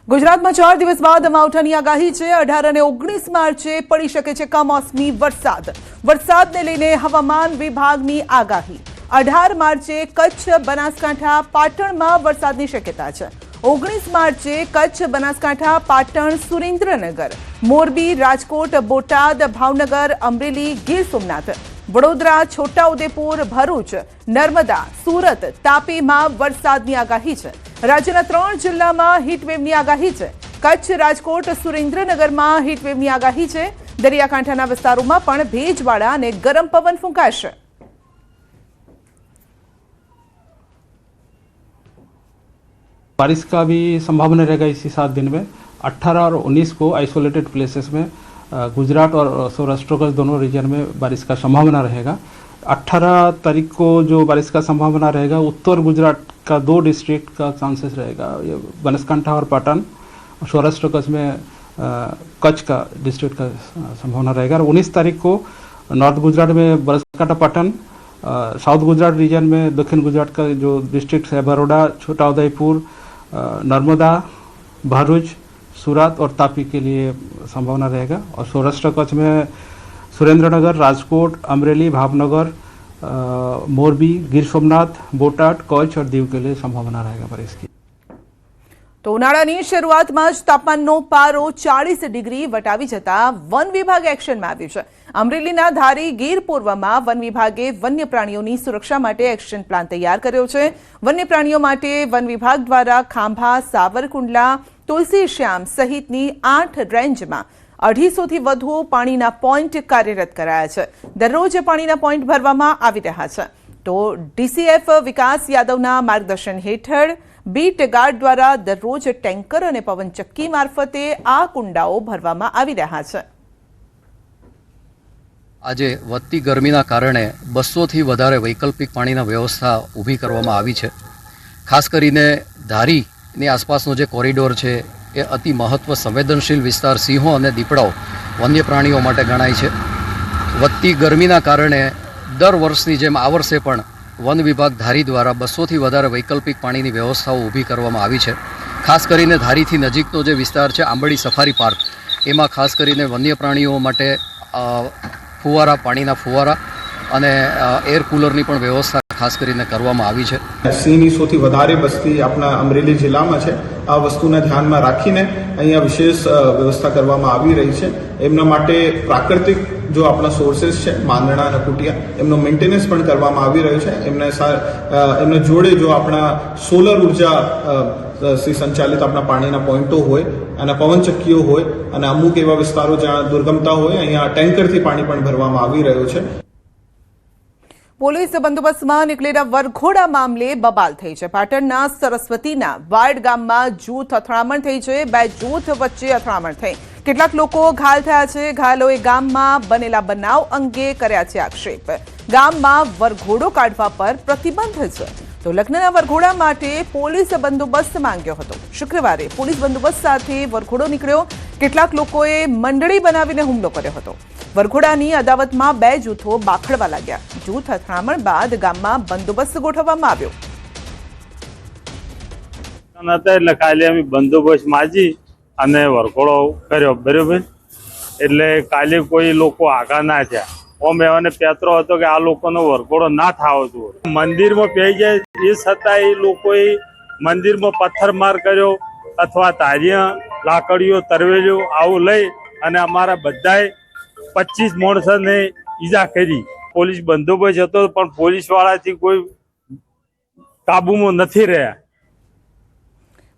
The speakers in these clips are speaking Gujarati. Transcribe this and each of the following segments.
ગુજરાતમાં 4 દિવસ બાદ માવઠાની આગાહી છે। 18 અને 19 માર્ચે પડી શકે છે કમોસમી વરસાદ। વરસાદને લઈને હવામાન વિભાગની આગાહી। 18 માર્ચે કચ્છ, બનાસકાંઠા, પાટણમાં વરસાદની શક્યતા છે। 19 માર્ચે કચ્છ, બનાસકાંઠા, પાટણ, સુરેન્દ્રનગર, મોરબી, રાજકોટ, બોટાદ, ભાવનગર, અમરેલી, ગીર સોમનાથ, વડોદરા, છોટાઉદેપુર, ભરૂચ, નર્મદા, સુરત, તાપીમાં વરસાદની આગાહી છે। રાજ્યના 3 જિલ્લામાં હીટવેવની આગાહી છે। કચ્છ, રાજકોટ, સુરેન્દ્રનગરમાં હીટવેવની આગાહી છે। દરિયાકાંઠાના વિસ્તારોમાં પણ ભેજવાળા અને ગરમ પવન ફૂંકાશે। बारिश का भी संभावना रहेगा इसी 7 दिन में। 18 और 19 को आइसोलेटेड प्लेसेस में गुजरात और सौराष्ट्र का दोनों रीजन में बारिश का संभावना रहेगा। 18 तारीख को जो बारिश का संभावना रहेगा, उत्तर गुजरात का 2 डिस्ट्रिक्ट का चांसेस रहेगा, ये बनासकांठा और पाटन। सौराष्ट्र कच्छ में कच्छ का डिस्ट्रिक्ट का संभावना रहेगा। और 19 तारीख को नॉर्थ गुजरात में बनासकांठा, पाटन, साउथ गुजरात रीजन में दक्षिण गुजरात का जो डिस्ट्रिक्ट है, बड़ौदा, छोटाउदेपुर, नर्मदा, भरूच, सूरत और तापी के लिए संभावना रहेगा। और सौराष्ट्र कच्छ में सुरेंद्रनगर, राजकोट, अमरेली, भावनगर, मोरबी, गिर सोमनाथ, बोटाद, कच्छ और दीव के लिए संभावना रहेगा बारिश की। તો ઉનાળાની શરૂઆતમાં જ તાપમાનનો પારો 40 ડિગ્રી વટાવી જતા વન વિભાગ એક્શનમાં આવ્યું છે। અમરેલીના ધારી ગીર પૂર્વમાં વન વિભાગે વન્ય પ્રાણીઓની સુરક્ષા માટે એક્શન પ્લાન તૈયાર કર્યો છે। વન્ય પ્રાણીઓ માટે વન વિભાગ દ્વારા ખાંભા, સાવરકુંડલા, તુલસીશ્યામ સહિતની 8 રેન્જમાં 250થી વધુ પાણીના પોઈન્ટ કાર્યરત કરાયા છે। દરરોજ પાણીના પોઈન્ટ ભરવામાં આવી રહ્યા છે। તો ડીસીએફ વિકાસ યાદવના માર્ગદર્શન હેઠળ બીટ ગાર્ડ દ્વારા દરરોજ ટેન્કર અને પવનચક્કી મારફતે આ કુંડાઓ ભરવામાં આવી રહ્યા છે। આજે વધતી ગરમીના કારણે 200થી વધારે વૈકલ્પિક પાણીના વ્યવસ્થા ઊભી કરવામાં આવી છે। ખાસ કરીને ધારીની આસપાસનો જે કોરિડોર છે એ અતિ મહત્વ સંવેદનશીલ વિસ્તાર સિંહો અને દીપડાઓ વન્ય પ્રાણીઓ માટે ગણાય છે। વધતી ગરમીના કારણે દર વર્ષની જેમ આ વર્ષે પણ વન વિભાગ ધારી દ્વારા 200થી વધારે વૈકલ્પિક પાણીની વ્યવસ્થાઓ ઊભી કરવામાં આવી છે। ખાસ કરીને ધારીથી નજીકનો જે વિસ્તાર છે, આંબળી સફારી પાર્ક, એમાં ખાસ કરીને વન્ય પ્રાણીઓ માટે ફુવારા, પાણીના ફુવારા અને એર કુલરની પણ વ્યવસ્થા ખાસ કરીને કરવામાં આવી છે। સિંહની સૌથી વધારે વસ્તી આપણા અમરેલી જિલ્લામાં છે। આ વસ્તુને ધ્યાનમાં રાખીને અહીંયા વિશેષ વ્યવસ્થા કરવામાં આવી રહી છે। એમના માટે પ્રાકૃતિક जो अपना सोर्सेस है, मांदड़ा અને કુટિયા, એમનો મેન્ટેનન્સ પણ કરવામાં આવી રહ્યો છે। એમને જોડે જો આપણા સોલર ઉર્જા થી સંચાલિત આપણા પાણીના પોઈન્ટો હોય અને પવનચક્કીઓ હોય અને અમુક એવા વિસ્તારો જ્યાં દુર્ગમતા હોય, અહીંયા ટેન્કરથી પાણી પણ ભરવામાં આવી રહ્યો છે। પોલીસ બંદોબસ્તમાં નીકળેલા વરઘોડા મામલે બબાલ થઈ છે। પાટણના સરસ્વતીના વાડ ગામમાં જૂથ અથડામણ થઈ છે। 2 જૂથ વચ્ચે અથડામણ થઈ, કેટલાક લોકો ઘાયલ થયા છે। ઘાયલોએ ગામમાં બનેલા બનાવ અંગે કર્યા છે આક્ષેપ। ગામમાં વરઘોડો કાઢવા પર પ્રતિબંધ છે। તો લગ્નના વરઘોડા માટે પોલીસ બંદોબસ્ત માંગ્યો હતો। શુક્રવારે પોલીસ બંદોબસ્ત સાથે વરઘોડો નીકળ્યો। કેટલાક લોકોએ મંડળી બનાવીને હુમલો કર્યો હતો। વરઘોડાની અદાવતમાં 2 જૂથો બાખડવા લાગ્યા। જૂથ અથડામણ બાદ ગામમાં બંદોબસ્ત ગોઠવવામાં આવ્યો। એટલે કાલે અમે બંદોબસ્ત માજી અને વરઘોડો કર્યો, બરાબર। એટલે કાલે કોઈ લોકો આગા ના થયા। ઓમ એવાને પેતરો હતો કે આ લોકોનો વરઘોડો ના થાવો જોઈએ। મંદિરમાં પી જાય એ છતાં એ લોકોએ મંદિરમાં પથ્થરમાર કર્યો અથવા તારિયા, લાકડીઓ, તરવેલીઓ આવું લઈ અને અમારા બધાએ 25 માણસોને ઈજા કરી। પોલીસ બંદોબસ્ત હતો પણ પોલીસવાળાથી કોઈ કાબુમાં નથી રહ્યા।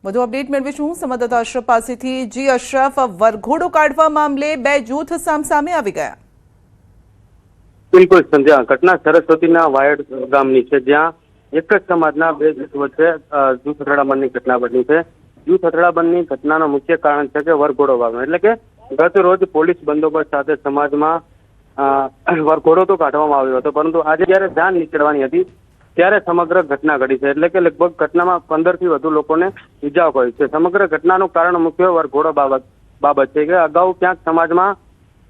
વધુ અપડેટ મેળવીશું સંવાદદાતા અશરફ પાસેથી। જી અશરફ, વરઘોડો કાઢવા મામલે 2 જૂથ સામસામે આવી ગયા। બિલકુલ સંધ્યા, ઘટના સરસ્વતીના વાયડ ગામની છે, જ્યાં એક જ સમાજના 2 જૂથ વચ્ચે જૂથ અથડામણની ઘટના બની છે। જૂથ અથડામણની ઘટનાનું મુખ્ય કારણ છે કે વરઘોડો વાગવાનો। એટલે કે ગત રોજ પોલીસ બંદોબસ્ત સાથે સમાજમાં વરઘોડો તો કાઢવામાં આવ્યો હતો, પરંતુ આજે જયારે જાન નીકળવાની હતી ત્યારે સમગ્ર ઘટના ઘટી છે। એટલે કે લગભગ ઘટનામાં 15થી વધુ લોકોને ઈજાઓ પડી છે। સમગ્ર ઘટનાનું કારણ મુખ્ય વરઘોડો બાબત છે કે અગાઉ ક્યાંક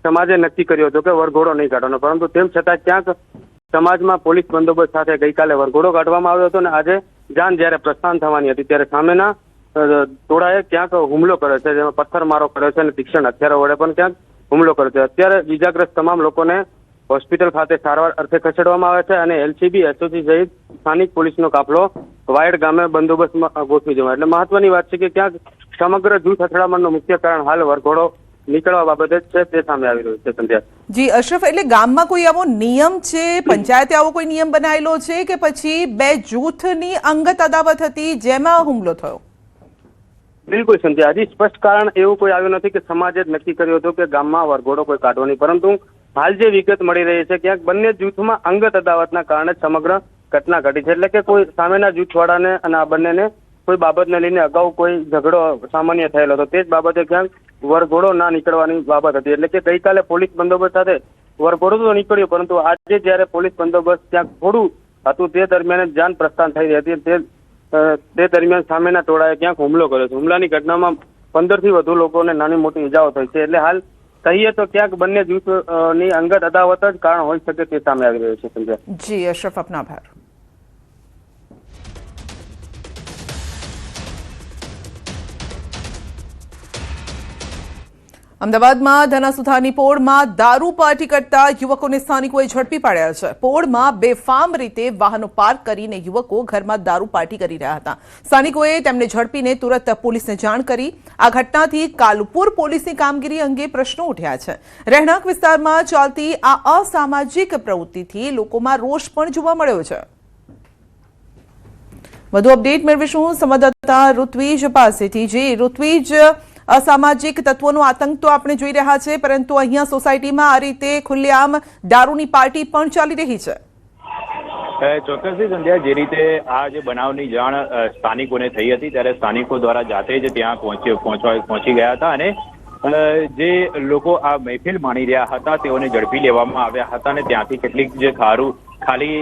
સમાજે નક્કી કર્યું હતું કે વરઘોડો નહીં કાઢવાનો, પરંતુ તેમ છતાં ક્યાંક સમાજમાં પોલીસ બંદોબસ્ત સાથે ગઈકાલે વરઘોડો કાઢવામાં આવ્યો હતો અને આજે જાન જયારે પ્રસ્થાન થવાની હતી ત્યારે સામેના ટોળાએ ક્યાંક હુમલો કર્યો છે, જેમાં પથ્થરમારો કર્યો છે અને તીક્ષ્ણ હથિયારો વડે પણ ક્યાંક હુમલો કર્યો છે. અત્યારે ઈજાગ્રસ્ત તમામ લોકોને હોસ્પિટલ ખાતે સારવાર અર્થે ખસેડવામાં આવે છે અને એલસીબી, એસઓજી સહિત સ્થાનિક પોલીસનો કાફલો વાયડ ગામે બંદોબસ્તમાં ગોઠવી દેવા. એટલે મહત્વની વાત છે કે ક્યાંક સમગ્ર જૂથ અથડામણનું મુખ્ય કારણ હાલ વરઘોડો નીકળવા બાબતે જ છે, તે સામે આવી રહ્યું છે. સંધ્યા જી અશરફ, એટલે ગામમાં કોઈ આવો નિયમ છે, પંચાયતે આવો કોઈ નિયમ બનાવેલો છે કે પછી બે જૂથની અંગત અદાવત હતી જેમાં હુમલો થયો? બિલકુલ સંધ્યા, હજી સ્પષ્ટ કારણ એવું કોઈ આવ્યું નથી કે સમાજે જ નક્કી કર્યું હતું કે ગામમાં વરઘોડો કોઈ કાઢવો નહીં, પરંતુ હાલ જે વિગત મળી રહી છે ક્યાંક બંને જૂથમાં અંગત અદાવતના કારણે સમગ્ર ઘટના ઘટી છે. એટલે કે કોઈ સામેના જૂથવાળાને અને આ બંનેને કોઈ બાબતને લઈને અગાઉ કોઈ ઝઘડો સામાન્ય થયેલો હતો, તે જ બાબતે ક્યાંક વરઘોડો ના નીકળવાની બાબત હતી. એટલે કે ગઈકાલે પોલીસ બંદોબસ્ત સાથે વરઘોડો તો નીકળ્યો, પરંતુ આજે જ્યારે પોલીસ બંદોબસ્ત ક્યાંક થોડું હતું તે દરમિયાન જાન પ્રસ્થાન થઈ રહી હતી. તે દરમિયાન સામેના ટોળાએ ક્યાંક હુમલો કર્યો છે. હુમલાની ઘટનામાં 15 થી વધુ લોકોને નાની મોટી ઈજાઓ થઈ છે. એટલે હાલ કહીએ તો ક્યાંક બંને જૂથની અંગત અદાવત જ કારણ હોઈ શકે તે સામે આવી રહ્યું છે. સંજય જી અશરફ, આપનો આભાર. અમદાવાદમાં ધનાસુથાની પોળમાં દારૂ પાર્ટી કરતા યુવકોને સ્થાનિકોએ ઝડપી પાડ્યા છે. પોળમાં બેફામ રીતે વાહનો પાર્ક કરીને યુવકો ઘરમાં દારૂ પાર્ટી કરી રહ્યા હતા. સ્થાનિકોએ તેમને ઝડપીને તુરંત પોલીસને જાણ કરી. આ ઘટનાથી કાલુપુર પોલીસની કામગીરી અંગે પ્રશ્નો ઉઠ્યા છે. રહેણાંક વિસ્તારમાં ચાલતી આ અસામાજિક પ્રવૃત્તિથી લોકોમાં રોષ પણ જોવા મળ્યો છે. વધુ અપડેટ મેળવીશું સંવાદદાતા ઋત્વિજ પાસેથી. જે ઋત્વિજ, અસામાજિક તત્વોનો આતંક તો આપણે જોઈ રહ્યા છે, પરંતુ અહીંયા સોસાયટીમાં આ રીતે ખુલ્લેઆમ દારૂની પાર્ટી પણ ચાલી રહી છે. ચોક્કસથી સંધ્યા, જે રીતે આ જે બનાવની જાણ સ્થાનિકોને થઈ હતી ત્યારે સ્થાનિકો દ્વારા જાતે જ ત્યાં પહોંચી ગયા હતા અને જે લોકો આ મહેફિલ માણી રહ્યા હતા તેઓને ઝડપી લેવામાં આવ્યા હતા અને ત્યાંથી કેટલીક જે ખાલી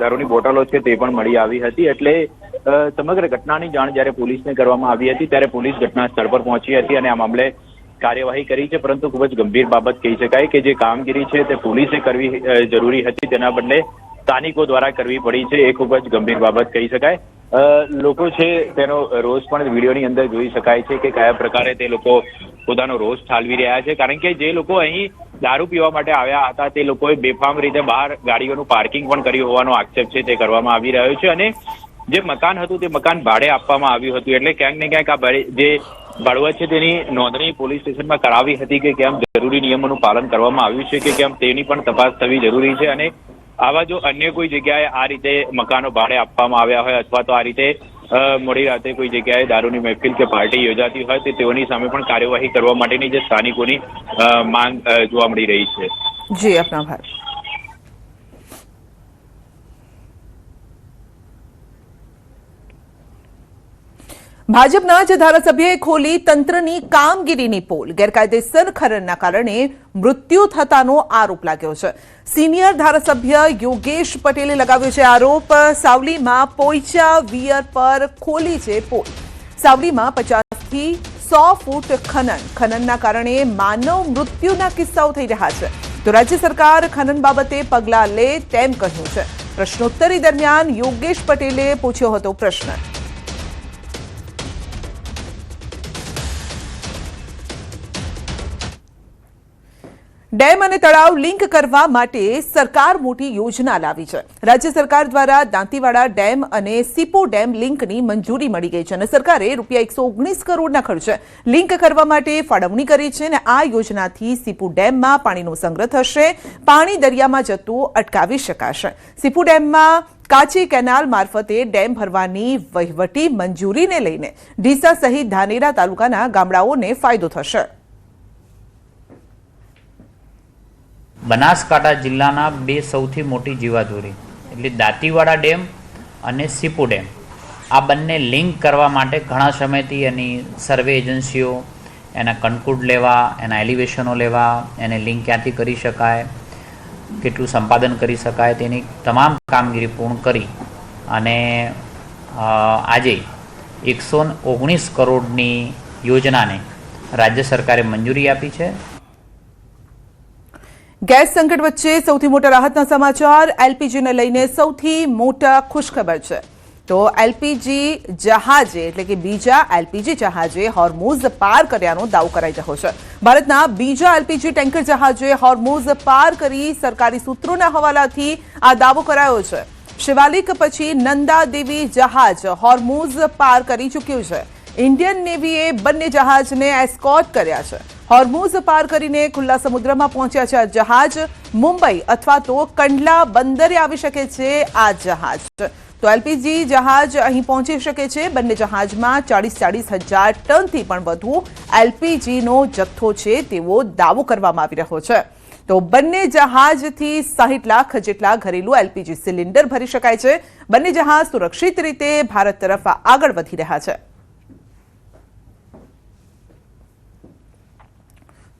દારૂની બોટલો છે તે પણ મળી આવી હતી. એટલે સમગ્ર ઘટનાની જાણ જ્યારે પોલીસને કરવામાં આવી હતી ત્યારે પોલીસ ઘટના સ્થળ પર પહોંચી હતી અને આ મામલે કાર્યવાહી કરી છે. પરંતુ ખૂબ જ ગંભીર બાબત કહી શકાય કે જે કામગીરી છે તે પોલીસે કરવી જરૂરી હતી, તેના બદલે સ્થાનિકો દ્વારા કરવી પડી છે. એ ખૂબ જ ગંભીર બાબત કહી શકાય. લોકો છે તેનો રોષ પણ વિડીયોની અંદર જોઈ શકાય છે કે કયા પ્રકારે તે લોકો પોતાનો રોષ ઠાલવી રહ્યા છે. કારણ કે જે લોકો અહીં દારૂ પીવા માટે આવ્યા હતા તે લોકોએ બેફામ રીતે બહાર ગાડીઓનું પાર્કિંગ પણ કર્યું હોવાનો આક્ષેપ છે તે કરવામાં આવી રહ્યો છે અને જે મકાન હતું તે મકાન ભાડે આપવામાં આવ્યું હતું. એટલે ક્યાંક ને ક્યાંક આ જે ભાડુઆત છે તેની નોંધણી પોલીસ સ્ટેશનમાં કરાવી હતી કે કેમ જરૂરી નિયમોનું પાલન કરવામાં આવ્યું છે કે કેમ તેની પણ તપાસ થવી જરૂરી છે. અને આવા જો અન્ય કોઈ જગ્યાએ આ રીતે મકાનો ભાડે આપવામાં આવ્યા હોય અથવા તો આ રીતે મોડી રાતે કોઈ જગ્યાએ દારૂની મહેફિલ કે પાર્ટી યોજાતી હોય તો તેઓની સામે પણ કાર્યવાહી કરવા માટેની જે સ્થાનિકોની માંગ જોવા મળી રહી છે. જી આપનો આભાર. ભાજપના જ ધારાસભ્યએ ખોલી તંત્રની કામગીરીની પોલ. ગેરકાયદેસર ખનનના કારણે મૃત્યુ થતાનો આરોપ લાગ્યો છે. સિનિયર ધારાસભ્ય યોગેશ પટેલે લગાવ્યો છે આરોપ. સાવલીમાં પોઈચા વિયર પર ખોલી છે પોલ. સાવલીમાં 50 થી 100 ફૂટ ખનનના કારણે માનવ મૃત્યુના કિસ્સાઓ થઈ રહ્યા છે. તો રાજ્ય સરકાર ખનન બાબતે પગલાં લે તેમ કહ્યું છે. પ્રશ્નોત્તરી દરમિયાન યોગેશ પટેલે પૂછ્યો હતો પ્રશ્ન. ડેમ અને તળાવ લિંક કરવા માટે સરકાર મોટી યોજના લાવી છે. રાજ્ય સરકાર દ્વારા દાંતીવાડા ડેમ અને સીપો ડેમ લિંકની મંજૂરી મળી ગઈ છે અને સરકારે ₹119 કરોડના ખર્ચે લિંક કરવા માટે ફાળવણી કરી છે. અને આ યોજનાથી સીપો ડેમમાં પાણીનો સંગ્રહ થશે, પાણી દરિયામાં જતું અટકાવી શકાશે. સીપો ડેમમાં કાચી કેનાલ મારફતે ડેમ ભરવાની વહીવટી મંજૂરીને લઈને ડીસા સહિત ધાનેરા તાલુકાના ગામડાઓને ફાયદો થશે. બનાસકાંઠા જિલ્લાના બે સૌથી મોટી જીવાદોરી એટલે દાંતીવાડા ડેમ અને સીપો ડેમ, આ બંને લિંક કરવા માટે ઘણા સમયથી એની સર્વે એજન્સીઓ એના કનકુડ લેવા, એના એલિવેશનો લેવા, એને લિંક ક્યાંથી કરી શકાય, કેટલું સંપાદન કરી શકાય તેની તમામ કામગીરી પૂર્ણ કરી અને આજે 119 કરોડની યોજનાને રાજ્ય સરકારે મંજૂરી આપી છે. ગેસ સંકટ વચ્ચે સૌથી મોટા રાહતના સમાચાર. એલપીજીને લઈને સૌથી મોટા ખુશખબર છે. તો એલપીજી જહાજે એટલે કે બીજા એલપીજી જહાજે હોર્મુઝ પાર કર્યાનો દાવો કરાઈ રહ્યો છે. ભારતના બીજા એલપીજી ટેન્કર જહાજે હોર્મુઝ પાર કરી સરકારી સૂત્રોના હવાલાથી આ દાવો કરાયો છે. શિવાલિક પછી નંદા દેવી જહાજ હોર્મુઝ પાર કરી ચૂક્યું છે. ઇન્ડિયન નેવીએ બંને જહાજને એસ્કોર્ટ કર્યા છે. હોર્મુઝ પાર કરીને ખુલ્લા સમુદ્રમાં પહોંચ્યા છે આ જહાજ. મુંબઈ અથવા તો કંડલા બંદરે આવી શકે છે આ જહાજ. તો એલપીજી જહાજ અહીં પહોંચી શકે છે. બંને જહાજમાં 40,000 ટનથી પણ વધુ એલપીજીનો જથ્થો છે તેવો દાવો કરવામાં આવી રહ્યો છે. તો બંને જહાજથી 60 લાખ જેટલા ઘરેલું એલપીજી સિલિન્ડર ભરી શકાય છે. બંને જહાજ સુરક્ષિત રીતે ભારત તરફ આગળ વધી રહ્યા છે.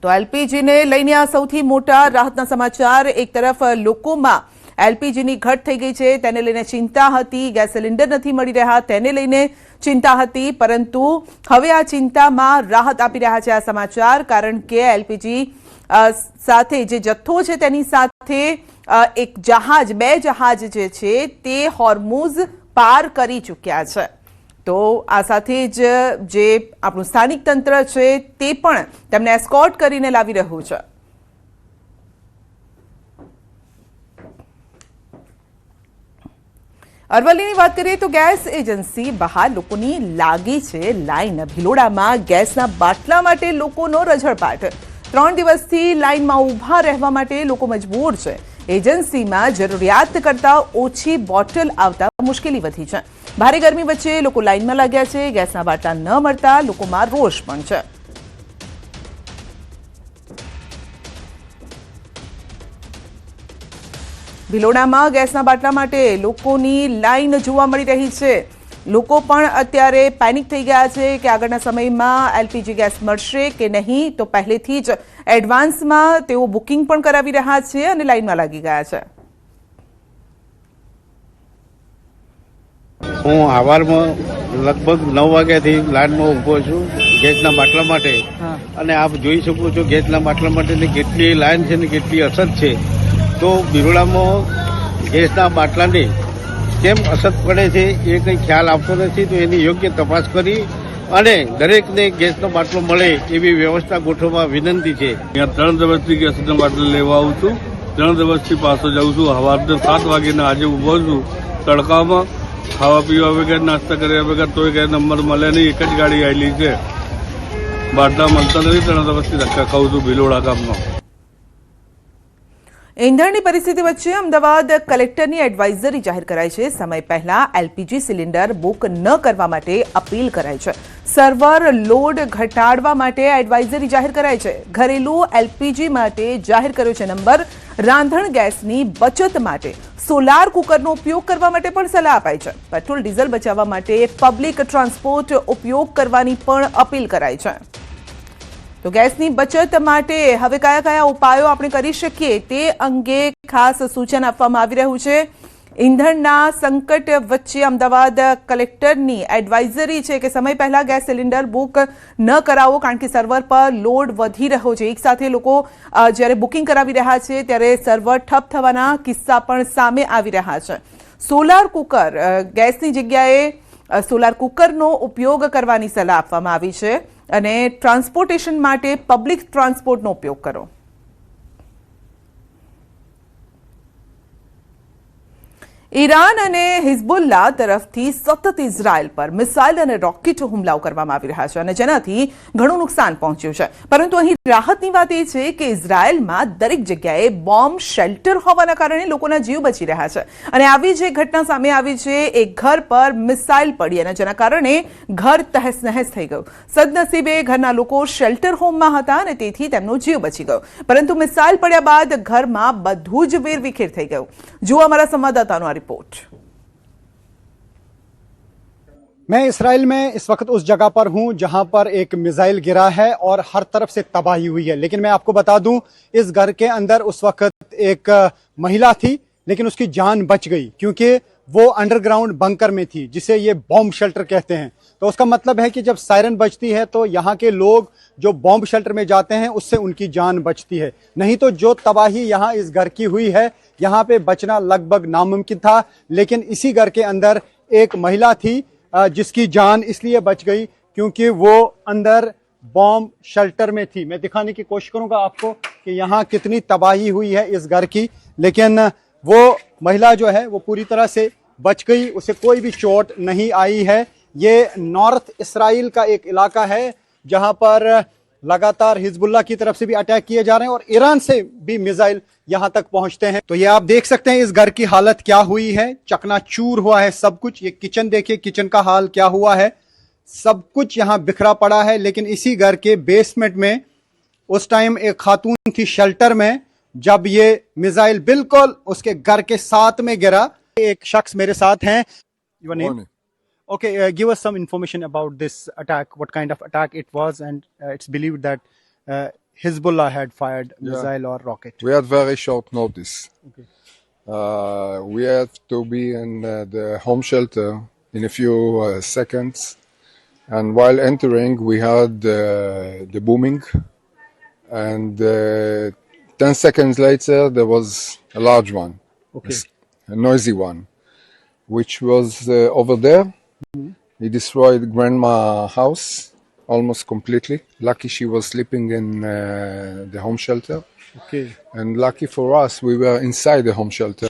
તો એલપીજીને લઈને આ સૌથી મોટા રાહતના સમાચાર. એક તરફ લોકોમાં એલપીજીની ઘટ થઈ ગઈ છે તેને લઈને ચિંતા હતી. ગેસ સિલિન્ડર નથી મળી રહ્યા તેને લઈને ચિંતા હતી, પરંતુ હવે આ ચિંતામાં રાહત આપી રહ્યા છે આ સમાચાર. કારણ કે એલપીજી સાથે જે જથ્થો છે તેની સાથે એક જહાજ, 2 જહાજ જે છે તે હોર્મુઝ પાર કરી ચૂક્યા છે. તો આ સાથે જ જે આપણું સ્થાનિક તંત્ર છે તે પણ તેમને એસ્કોર્ટ કરીને લાવી રહ્યું છે. અરવલ્લીની વાત કરીએ તો ગેસ એજન્સી બહાર લોકોની લાગી છે લાઈન. ભિલોડામાં ગેસના બાટલા માટે લોકોનો રઝળપાટ. 3 દિવસથી લાઈનમાં ઊભા રહેવા માટે લોકો મજબૂર છે. એજન્સીમાં જરૂરિયાત કરતાં ઓછી બોટલ આવતા મુશ્કેલી વધી છે. ભારે ગરમી વચ્ચે લોકો લાઈનમાં લાગ્યા છે. ગેસના બાટલા ન મળતા લોકોમાં રોષ પણ છે. ભિલોડામાં ગેસના બાટલા માટે લોકોની લાઈન જોવા મળી રહી છે. લોકો પણ અત્યારે પેનિક થઈ ગયા છે કે આગળના સમયમાં એલપીજી ગેસ મળશે કે નહીં. તો પહેલેથી જ એડવાન્સમાં તેઓ બુકિંગ પણ કરાવી રહ્યા છે અને લાઈનમાં લાગી ગયા છે. હું સવારમાં લગભગ 9 વાગ્યાથી લાઈનમાં ઊભો છું ગેસના બાટલા માટે, અને આપ જોઈ શકો છો ગેસના બાટલા માટેની કેટલી લાઈન છે ને કેટલી અછત છે. તો બિરોડામાં ગેસના બાટલાની કેમ અછત પડે છે એ કંઈ ખ્યાલ આવતો નથી. તો એની યોગ્ય તપાસ કરી અને દરેકને ગેસનો બાટલો મળે એવી વ્યવસ્થા ગોઠવવા વિનંતી છે. અહીંયા 3 દિવસથી ગેસનો બાટલો લેવા આવું છું. 3 દિવસથી પાછો જાઉં છું. સવારના 7 વાગ્યાના આજે ઊભો છું તડકામાં, ખાવા પીવા વગર, નાસ્તા કર્યા વગર. તોય કંઈ નંબર મળે નહીં. એક જ ગાડી આવેલી છે, બાટલા મળતા નથી. 3 દિવસથી ધક્કા ખાઉં છું ભિલોડા ગામમાં. ઈંધણની પરિસ્થિતિ વચ્ચે અમદાવાદ કલેક્ટરની એડવાઇઝરી જાહેર કરાઈ છે. સમય પહેલા એલપીજી સિલિન્ડર બુક ન કરવા માટે અપીલ કરાઈ છે. સર્વર લોડ ઘટાડવા માટે એડવાઇઝરી જાહેર કરાઈ છે. ઘરેલું એલપીજી માટે જાહેર કર્યો છે નંબર. રાંધણ ગેસની બચત માટે સોલાર કુકરનો ઉપયોગ કરવા માટે પણ સલાહ અપાઈ છે. પેટ્રોલ ડીઝલ બચાવવા માટે પબ્લિક ટ્રાન્સપોર્ટ ઉપયોગ કરવાની પણ અપીલ કરાઈ છે. તો ગેસની બચત માટે હવે કયા કયા ઉપાયો આપણે કરી શકીએ તે અંગે ખાસ સૂચન આપવામાં આવી રહ્યું છે. ઈંધણના સંકટ વચ્ચે અમદાવાદ કલેક્ટરની એડવાઇઝરી છે કે સમય પહેલા ગેસ સિલિન્ડર બુક ન કરાવો, કારણ કે સર્વર પર લોડ વધી રહ્યો છે. એક સાથે લોકો જ્યારે બુકિંગ કરાવી રહ્યા છે ત્યારે સર્વર ઠપ થવાના કિસ્સા પણ સામે આવી રહ્યા છે. સોલાર કુકર, ગેસની જગ્યાએ સોલાર કુકરનો ઉપયોગ કરવાની સલાહ આપવામાં આવી છે. અને ટ્રાન્સપોર્ટેશન માટે પબ્લિક ટ્રાન્સપોર્ટનો ઉપયોગ કરો. ઈરાન અને હિઝબુલ્લા તરફથી સતત ઇઝરાયલ પર મિસાઇલ અને રોકેટ હુમલાઓ કરવામાં આવી રહ્યા છે અને જેનાથી ઘણું નુકસાન પહોંચ્યું છે. પરંતુ અહીં રાહતની વાત એ છે કે ઇઝરાયલમાં દરેક જગ્યાએ બોમ્બ શેલ્ટર હોવાના કારણે લોકોના જીવ બચી રહ્યા છે. અને આવી જે ઘટના સામે આવી છે, એક ઘર પર મિસાઇલ પડી અને જેના કારણે ઘર તહેસ નહેસ થઈ ગયું. સદનસીબે ઘરના લોકો શેલ્ટર હોમમાં હતા અને તેથી તેમનો જીવ બચી ગયો. પરંતુ મિસાઇલ પડ્યા બાદ ઘરમાં બધું જ વેરવિખેર થઈ ગયું. જુઓ અમારા સંવાદદાતાનો रिपोर्ट। मैं इसराइल में इस वक्त उस जगह पर हूं जहां पर एक मिसाइल गिरा है और हर तरफ से तबाही हुई है। लेकिन मैं आपको बता दूं, इस घर के अंदर उस वक्त एक महिला थी, लेकिन उसकी जान बच गई क्योंकि वो अंडरग्राउंड बंकर में थी, जिसे ये बॉम्ब शेल्टर कहते हैं। तो उसका मतलब है कि जब सायरन बजती है तो यहाँ के लोग जो बॉम्ब शेल्टर में जाते हैं उससे उनकी जान बचती है। नहीं तो जो तबाही यहाँ इस घर की हुई है, यहाँ पे बचना लगभग नामुमकिन था। लेकिन इसी घर के अंदर एक महिला थी जिसकी जान इसलिए बच गई क्योंकि वो अंदर बॉम्ब शेल्टर में थी। मैं दिखाने की कोशिश करूंगा आपको कि यहाँ कितनी तबाही हुई है इस घर की, लेकिन वो महिला जो है वो पूरी तरह से बच गई, उसे कोई भी चोट नहीं आई है। ये नॉर्थ इसराइल का एक इलाका है जहां पर लगातार हिजबुल्लाह की तरफ से भी अटैक किए जा रहे हैं और ईरान से भी मिसाइल यहां तक पहुंचते हैं। तो ये आप देख सकते हैं इस घर की हालत क्या हुई है, चकनाचूर हुआ है सब कुछ। ये किचन देखिए, किचन का हाल क्या हुआ है, सब कुछ यहां बिखरा पड़ा है। लेकिन इसी घर के बेसमेंट में उस टाइम एक खातून थी शेल्टर में, जब ये मिसाइल बिल्कुल उसके घर के साथ में गिरा। एक शख्स मेरे साथ हैं। Your name? Okay, give us some information about this attack. What kind of attack it was, and it's believed that Hezbollah had fired missile or rocket. We had very short notice. Okay. We had to be in the home shelter in a few seconds, and while entering, we had the booming, and 10 seconds later, there was a large one, a noisy one, which was over there. He destroyed grandma's house almost completely. Lucky she was sleeping in the home shelter. Okay. And lucky for us, we were inside the home shelter.